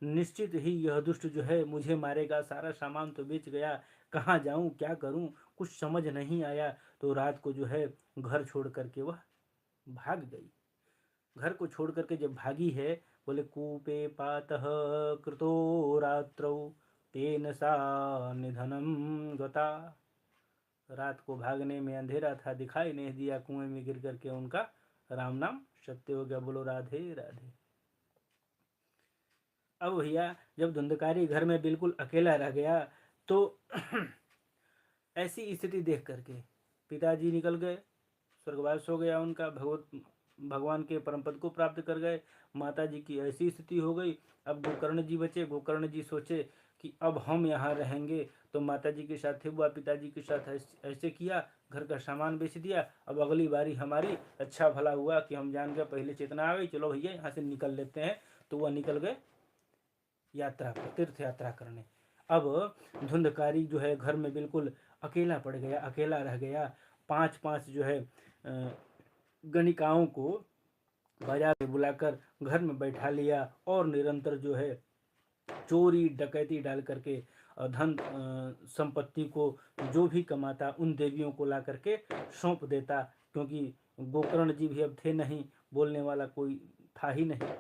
निश्चित ही यह दुष्ट जो है मुझे मारेगा, सारा सामान तो बेच गया, कहाँ जाऊं, क्या करूं, कुछ समझ नहीं आया। तो रात को जो है घर छोड़ करके वह भाग गई। घर को छोड़ करके जब भागी है, बोले कूपे पातः कृतो रात्रौ तेन सा निधनम गता। रात को भागने में अंधेरा था, दिखाई नहीं दिया, कुएं में गिर करके उनका राम नाम सत्य हो गया। बोलो राधे राधे। अब भैया जब धुंधकारी घर में बिल्कुल अकेला रह गया तो ऐसी स्थिति देख करके पिताजी निकल गए, स्वर्गवास हो गया उनका, भगवान के परम पद को प्राप्त कर गए। माता जी की ऐसी स्थिति हो गई। अब गोकर्ण जी बचे। गोकर्ण जी सोचे कि अब हम यहाँ रहेंगे, तो माता जी के साथ हुआ, पिताजी के साथ ऐसे किया, घर का सामान बेच दिया। अब अगली बारी हमारी, अच्छा भला हुआ कि हम जान गए, पहले चेतना आ गई, चलो भैया यहाँ से निकल लेते हैं। तो वह निकल गए यात्रा पर, तीर्थ यात्रा करने। अब धुंधकारी जो है घर में बिल्कुल अकेला पड़ गया, अकेला रह गया। पांच पांच जो है गणिकाओं को बाजार में बुलाकर घर में बैठा लिया और निरंतर जो है चोरी डकैती डाल करके धन संपत्ति को जो भी कमाता उन देवियों को ला करके सौंप देता, क्योंकि गोकर्ण जी भी अब थे नहीं, बोलने वाला कोई था ही नहीं।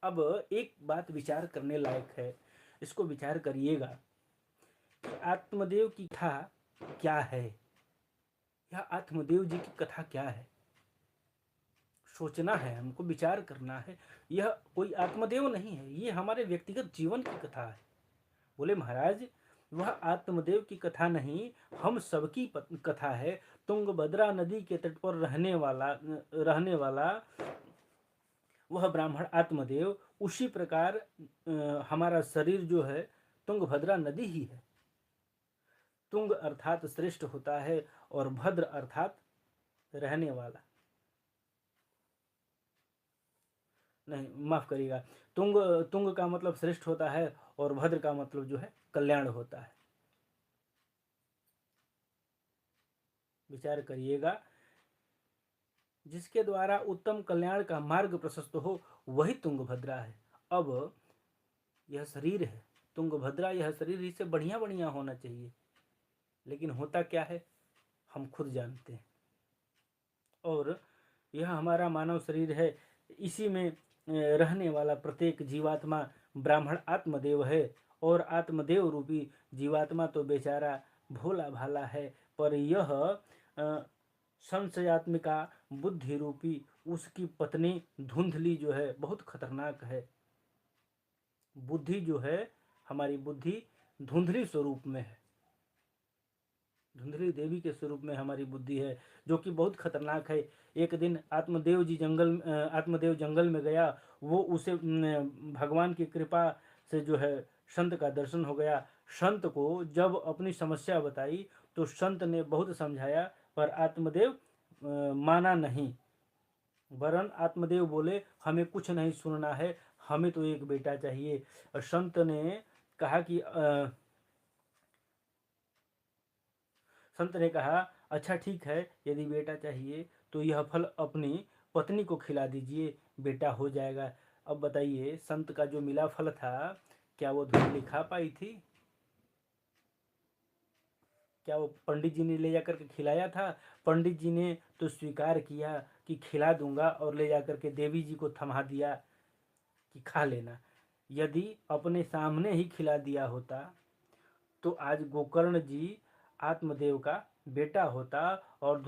अब एक बात विचार करने लायक है, इसको विचार करिएगा कि आत्मदेव की कथा क्या है, या आत्मदेव जी की कथा क्या है। सोचना है, हमको विचार करना है। यह कोई आत्मदेव नहीं है, ये हमारे व्यक्तिगत जीवन की कथा है। बोले महाराज वह आत्मदेव की कथा नहीं, हम सबकी कथा है। तुंगभद्रा नदी के तट पर रहने वाला वह ब्राह्मण आत्मदेव, उसी प्रकार हमारा शरीर जो है तुंगभद्रा नदी ही है। तुंग अर्थात श्रेष्ठ होता है और भद्र अर्थात रहने वाला, नहीं माफ करिएगा, तुंग तुंग का मतलब श्रेष्ठ होता है और भद्र का मतलब जो है कल्याण होता है। विचार करिएगा, जिसके द्वारा उत्तम कल्याण का मार्ग प्रशस्त हो वही तुंगभद्रा है। अब यह शरीर है तुंगभद्रा, यह शरीर इससे बढ़िया बढ़िया होना चाहिए, लेकिन होता क्या है हम खुद जानते हैं। और यह हमारा मानव शरीर है, इसी में रहने वाला प्रत्येक जीवात्मा ब्राह्मण आत्मदेव है। और आत्मदेव रूपी जीवात्मा तो बेचारा भोला भाला है, पर यह संशयात्मिका बुद्धि रूपी उसकी पत्नी धुंधली जो है बहुत खतरनाक है। बुद्धि जो है, हमारी बुद्धि धुंधली स्वरूप में है, धुंधली देवी के स्वरूप में हमारी बुद्धि है, जो कि बहुत खतरनाक है। एक दिन आत्मदेव जंगल में गया, वो उसे भगवान की कृपा से जो है संत का दर्शन हो गया। संत को जब अपनी समस्या बताई तो संत ने बहुत समझाया, पर आत्मदेव माना नहीं। वरन आत्मदेव बोले हमें कुछ नहीं सुनना है, हमें तो एक बेटा चाहिए। और संत ने कहा कि संत ने कहा अच्छा ठीक है, यदि बेटा चाहिए तो यह फल अपनी पत्नी को खिला दीजिए, बेटा हो जाएगा। अब बताइए, संत का जो मिला फल था, क्या वो धुंधली खा पाई थी? क्या वो पंडित जी ने ले जाकर के खिलाया था? पंडित जी ने तो स्वीकार किया कि खिला दूंगा, और ले जाकर के देवी जी को थमा दिया कि खा लेना। यदि अपने सामने ही खिला दिया होता तो आज गोकर्ण जी आत्मदेव का बेटा होता, और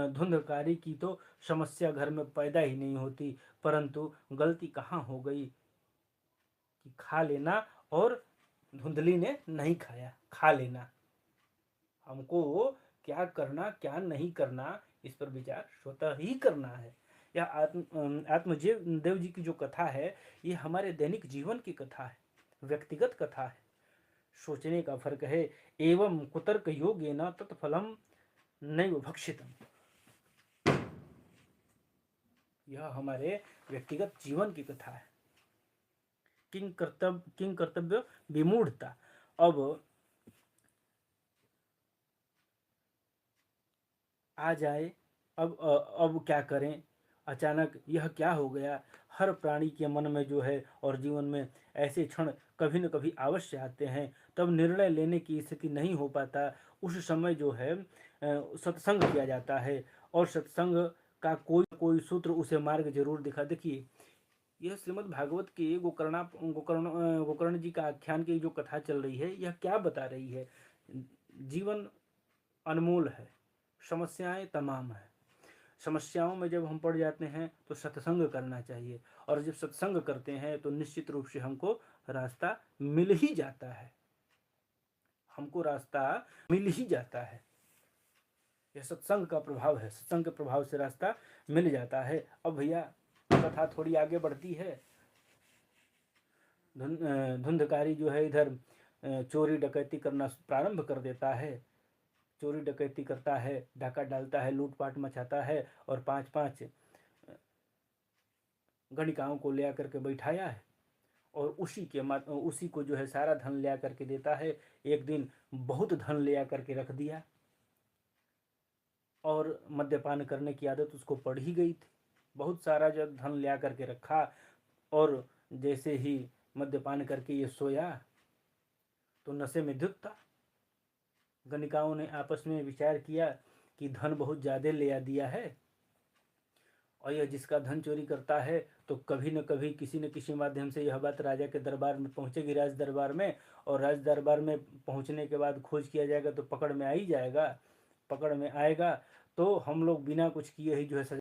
धुंधकारी की तो समस्या घर में पैदा ही नहीं होती। परंतु गलती कहाँ हो गई कि खा लेना, और धुंधली ने नहीं खाया, खा लेना। हमको क्या करना क्या नहीं करना, इस पर विचार स्वतः ही करना है। यह आत्मदेव देव जी की जो कथा है, ये हमारे दैनिक जीवन की कथा है, व्यक्तिगत कथा है, सोचने का फर्क है। एवं कुतर्क योगेन तत्फलम नैव भक्षितम। यह हमारे व्यक्तिगत जीवन की कथा है। किंग कर्तव्य विमूढ़ता। अब आ जाए, अब क्या करें, अचानक यह क्या हो गया। हर प्राणी के मन में जो है और जीवन में ऐसे क्षण कभी न कभी अवश्य आते हैं, तब निर्णय लेने की स्थिति नहीं हो पाता। उस समय जो है सत्संग किया जाता है, और सत्संग का कोई कोई सूत्र उसे मार्ग जरूर दिखा। देखिए, यह श्रीमद् भागवत के गोकर्ण जी का आख्यान की जो कथा चल रही है, यह क्या बता रही है? जीवन अनमोल है, समस्याएं तमाम है। समस्याओं में जब हम पड़ जाते हैं तो सत्संग करना चाहिए, और जब सत्संग करते हैं तो निश्चित रूप से हमको रास्ता मिल ही जाता है, हमको रास्ता मिल ही जाता है। यह सत्संग का प्रभाव है, सत्संग के प्रभाव से रास्ता मिल जाता है। अब भैया कथा थोड़ी आगे बढ़ती है। धुंधकारी जो है इधर चोरी डकैती करना प्रारंभ कर देता है। चोरी डकैती करता है, डाका डालता है, लूटपाट मचाता है, और 5-5 गणिकाओं को ले आकर के बैठाया है, और उसी को जो है सारा धन ले आकर के देता है। एक दिन बहुत धन ले आकर के रख दिया, और मद्यपान करने की आदत उसको पड़ ही गई थी। बहुत सारा जब धन ले आकर के रखा, और जैसे ही मद्यपान करके ये सोया तो नशे में धुत था। गणिकाओं ने आपस में विचार किया कि धन बहुत ज़्यादा ले आ दिया है, और यह जिसका धन चोरी करता है तो कभी न कभी किसी न किसी माध्यम से यह बात राजा के दरबार में पहुंचेगी, राज दरबार में। और राज दरबार में पहुंचने के बाद खोज किया जाएगा तो पकड़ में आ ही जाएगा। पकड़ में आएगा तो हम लोग बिना कुछ किए ही जो है